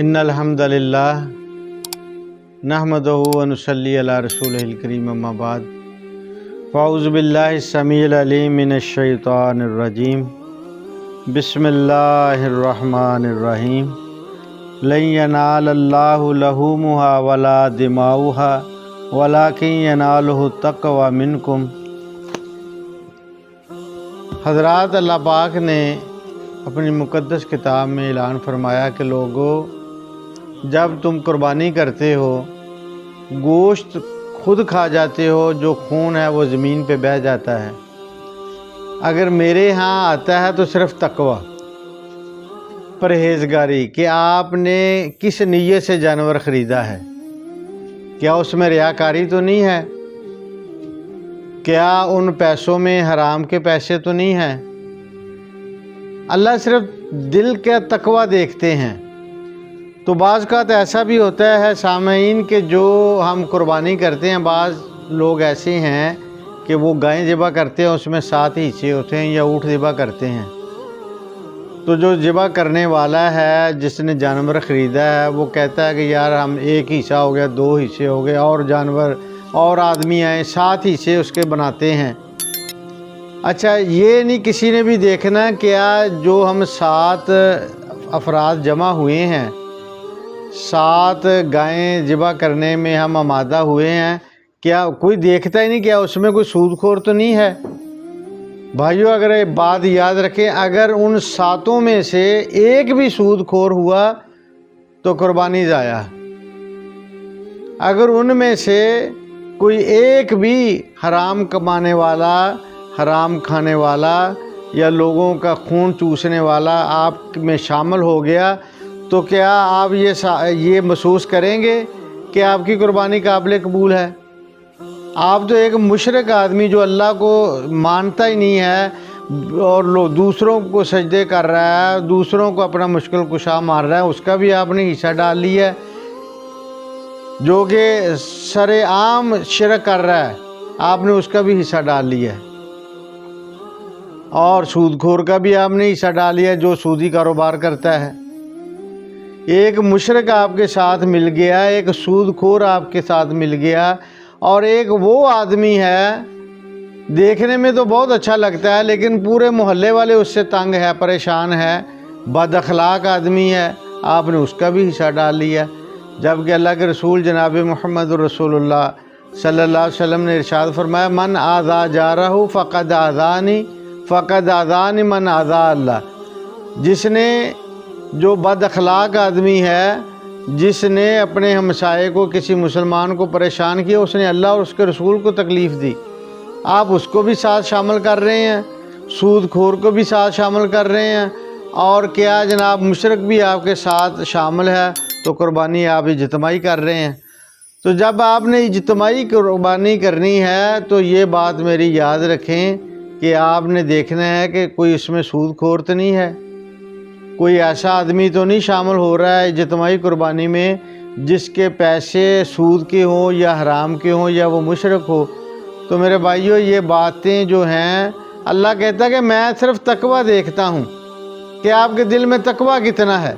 innal hamdalillah nahmaduhu wa nusalli ala rasulihil kareem amma ba'd fa'uzu billahi samiyil alim minash shaitanir rajim bismillahir rahmanir rahim lan yanalallahu lahumuha wala dimauha walakin yanaluhu taqwa minkum। حضرات اللہ پاک نے اپنی مقدس کتاب میں اعلان فرمایا کہ لوگو جب تم قربانی کرتے ہو، گوشت خود کھا جاتے ہو، جو خون ہے وہ زمین پہ بہہ جاتا ہے، اگر میرے ہاں آتا ہے تو صرف تقوی، پرہیزگاری، کہ آپ نے کس نیت سے جانور خریدا ہے، کیا اس میں ریاکاری تو نہیں ہے، کیا ان پیسوں میں حرام کے پیسے تو نہیں ہیں۔ اللہ صرف دل کا تقوی دیکھتے ہیں۔ تو بعض کا تو ایسا بھی ہوتا ہے سامعین کہ جو ہم قربانی کرتے ہیں، بعض لوگ ایسے ہیں کہ وہ گائیں ذبح کرتے ہیں، اس میں 7 حصے ہوتے ہیں، یا اونٹ ذبح کرتے ہیں۔ تو جو ذبح کرنے والا ہے، جس نے جانور خریدا ہے، وہ کہتا ہے کہ یار ہم 1 حصہ ہو گیا، 2 حصے ہو گئے، اور جانور اور آدمی آئے 7 حصے اس کے بناتے ہیں۔ اچھا، یہ نہیں کسی نے بھی دیکھنا کیا جو ہم 7 افراد جمع ہوئے ہیں، 7 گائیں ذبح کرنے میں ہم آمادہ ہوئے ہیں، کیا کوئی دیکھتا ہی نہیں کیا اس میں کوئی سود خور تو نہیں ہے؟ بھائیو، اگر یہ بات یاد رکھیں، اگر ان 7 میں سے ایک بھی سود خور ہوا تو قربانی ضائع۔ اگر ان میں سے کوئی ایک بھی حرام کمانے والا، حرام کھانے والا، یا لوگوں کا خون چوسنے والا آپ میں شامل ہو گیا، تو کیا آپ یہ محسوس کریں گے کہ آپ کی قربانی قابل قبول ہے؟ آپ تو ایک مشرک آدمی جو اللہ کو مانتا ہی نہیں ہے اور دوسروں کو سجدے کر رہا ہے، دوسروں کو اپنا مشکل کشا مار رہا ہے، اس کا بھی آپ نے حصہ ڈال لیا ہے، جو کہ سر عام شرک کر رہا ہے، آپ نے اس کا بھی حصہ ڈال لیا ہے، اور سود خور کا بھی آپ نے حصہ ڈال لیا ہے جو سودی کاروبار کرتا ہے۔ ایک مشرک آپ کے ساتھ مل گیا، ایک سود خور آپ کے ساتھ مل گیا، اور ایک وہ آدمی ہے دیکھنے میں تو بہت اچھا لگتا ہے لیکن پورے محلے والے اس سے تنگ ہے، پریشان ہے، بد اخلاق آدمی ہے، آپ نے اس کا بھی حصہ ڈال لیا۔ جبکہ اللہ کے رسول جناب محمد رسول اللہ صلی اللہ علیہ وسلم نے ارشاد فرمایا، من آذا جارہ فقد آذانی فقد آذانی من آذا اللہ۔ جس نے، جو بد اخلاق آدمی ہے، جس نے اپنے ہمسائے کو، کسی مسلمان کو پریشان کیا، اس نے اللہ اور اس کے رسول کو تکلیف دی، آپ اس کو بھی ساتھ شامل کر رہے ہیں، سود خور کو بھی ساتھ شامل کر رہے ہیں، اور کیا جناب مشرک بھی آپ کے ساتھ شامل ہے، تو قربانی آپ اجتماعی کر رہے ہیں۔ تو جب آپ نے اجتماعی قربانی کرنی ہے تو یہ بات میری یاد رکھیں کہ آپ نے دیکھنا ہے کہ کوئی اس میں سود خور تو نہیں ہے، کوئی ایسا آدمی تو نہیں شامل ہو رہا ہے اجتماعی قربانی میں جس کے پیسے سود کے ہوں یا حرام کے ہوں یا وہ مشرک ہو۔ تو میرے بھائیو، یہ باتیں جو ہیں، اللہ کہتا ہے کہ میں صرف تقوی دیکھتا ہوں کہ آپ کے دل میں تقوی کتنا ہے۔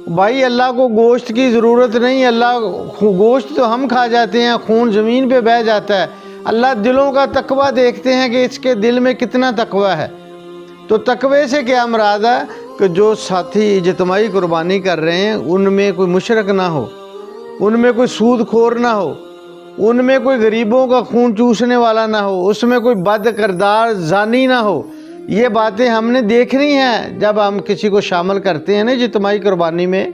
بھائی، اللہ کو گوشت کی ضرورت نہیں، اللہ گوشت تو ہم کھا جاتے ہیں، خون زمین پہ بہہ جاتا ہے، اللہ دلوں کا تقوی دیکھتے ہیں کہ اس کے دل میں کتنا تقوی ہے۔ تو تقوی سے کیا مراد ہے کہ جو ساتھی اجتماعی قربانی کر رہے ہیں ان میں کوئی مشرک نہ ہو، ان میں کوئی سود خور نہ ہو، ان میں کوئی غریبوں کا خون چوسنے والا نہ ہو، اس میں کوئی بد کردار زانی نہ ہو۔ یہ باتیں ہم نے دیکھنی ہیں جب ہم کسی کو شامل کرتے ہیں نا اجتماعی قربانی میں،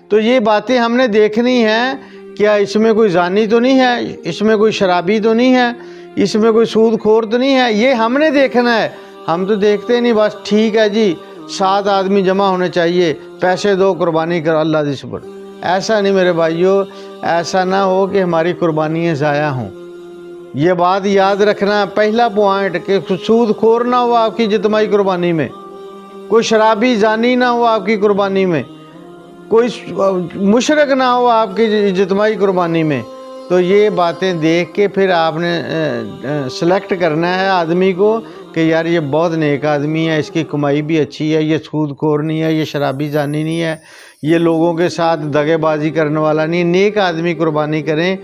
تو یہ باتیں ہم نے دیکھنی ہیں، کیا اس میں کوئی زانی تو نہیں ہے، اس میں کوئی شرابی تو نہیں ہے، اس میں کوئی سود خور تو نہیں ہے، یہ ہم نے دیکھنا ہے۔ ہم تو دیکھتے نہیں، بس ٹھیک ہے جی 7 آدمی جمع ہونے چاہیے، پیسے دو، قربانی کرو اللہ دی سپر۔ ایسا نہیں میرے بھائیو، ایسا نہ ہو کہ ہماری قربانیاں ضائع ہوں۔ یہ بات یاد رکھنا، پہلا پوائنٹ، کہ سود خور نہ ہو آپ کی اجتماعی قربانی میں، کوئی شرابی زانی نہ ہو آپ کی قربانی میں، کوئی مشرک نہ ہو آپ کی اجتماعی قربانی میں۔ تو یہ باتیں دیکھ کے پھر آپ نے سلیکٹ کرنا ہے آدمی کو کہ یار یہ بہت نیک آدمی ہے، اس کی کمائی بھی اچھی ہے، یہ سود خور نہیں ہے، یہ شرابی زانی نہیں ہے، یہ لوگوں کے ساتھ دغے بازی کرنے والا نہیں، نیک آدمی قربانی کریں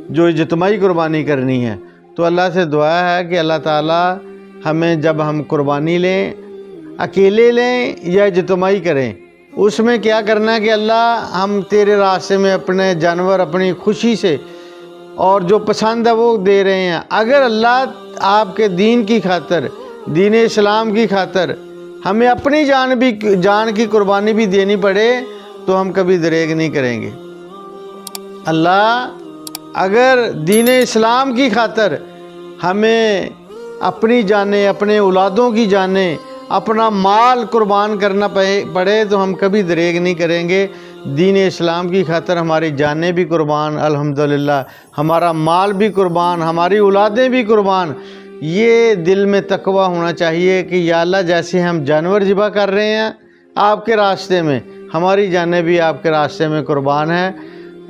جو اجتماعی قربانی کرنی ہے۔ تو اللہ سے دعا ہے کہ اللہ تعالیٰ ہمیں جب ہم قربانی لیں، اکیلے لیں یا اجتماعی کریں، اس میں کیا کرنا ہے کہ اللہ ہم تیرے راستے میں اپنے جانور اپنی خوشی سے اور جو پسند ہے وہ دے رہے ہیں۔ اگر اللہ آپ کے دین کی خاطر، دین اسلام کی خاطر ہمیں اپنی جان کی قربانی بھی دینی پڑے تو ہم کبھی دریغ نہیں کریں گے۔ اللہ اگر دین اسلام کی خاطر ہمیں اپنی جانیں، اپنے اولادوں کی جانیں، اپنا مال قربان کرنا پڑے تو ہم کبھی دریغ نہیں کریں گے۔ دین اسلام کی خاطر ہماری جانیں بھی قربان، الحمدللہ ہمارا مال بھی قربان، ہماری اولادیں بھی قربان۔ یہ دل میں تقوی ہونا چاہیے کہ یا اللہ جیسے ہم جانور ذبح کر رہے ہیں آپ کے راستے میں، ہماری جانیں بھی آپ کے راستے میں قربان ہیں۔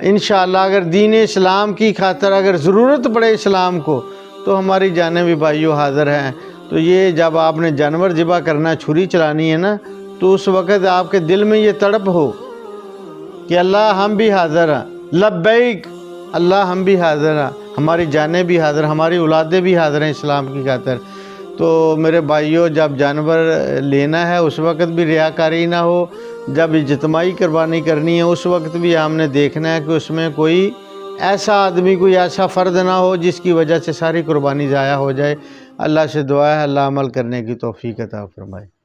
انشاءاللہ اگر دین اسلام کی خاطر اگر ضرورت پڑے اسلام کو تو ہماری جانیں بھی بھائیو حاضر ہیں۔ تو یہ جب آپ نے جانور ذبح کرنا، چھری چلانی ہے نا، تو اس وقت آپ کے دل میں یہ تڑپ ہو کہ اللہ ہم بھی حاضر ہیں، لبیک اللہ ہم بھی حاضر ہیں، ہماری جانیں بھی حاضر، ہماری اولادیں بھی حاضر ہیں اسلام کی خاطر۔ تو میرے بھائیوں جب جانور لینا ہے اس وقت بھی ریاکاری نہ ہو، جب اجتماعی قربانی کرنی ہے اس وقت بھی ہم نے دیکھنا ہے کہ اس میں کوئی ایسا آدمی، کوئی ایسا فرد نہ ہو جس کی وجہ سے ساری قربانی ضائع ہو جائے۔ اللہ سے دعا ہے اللہ عمل کرنے کی توفیق عطا فرمائے۔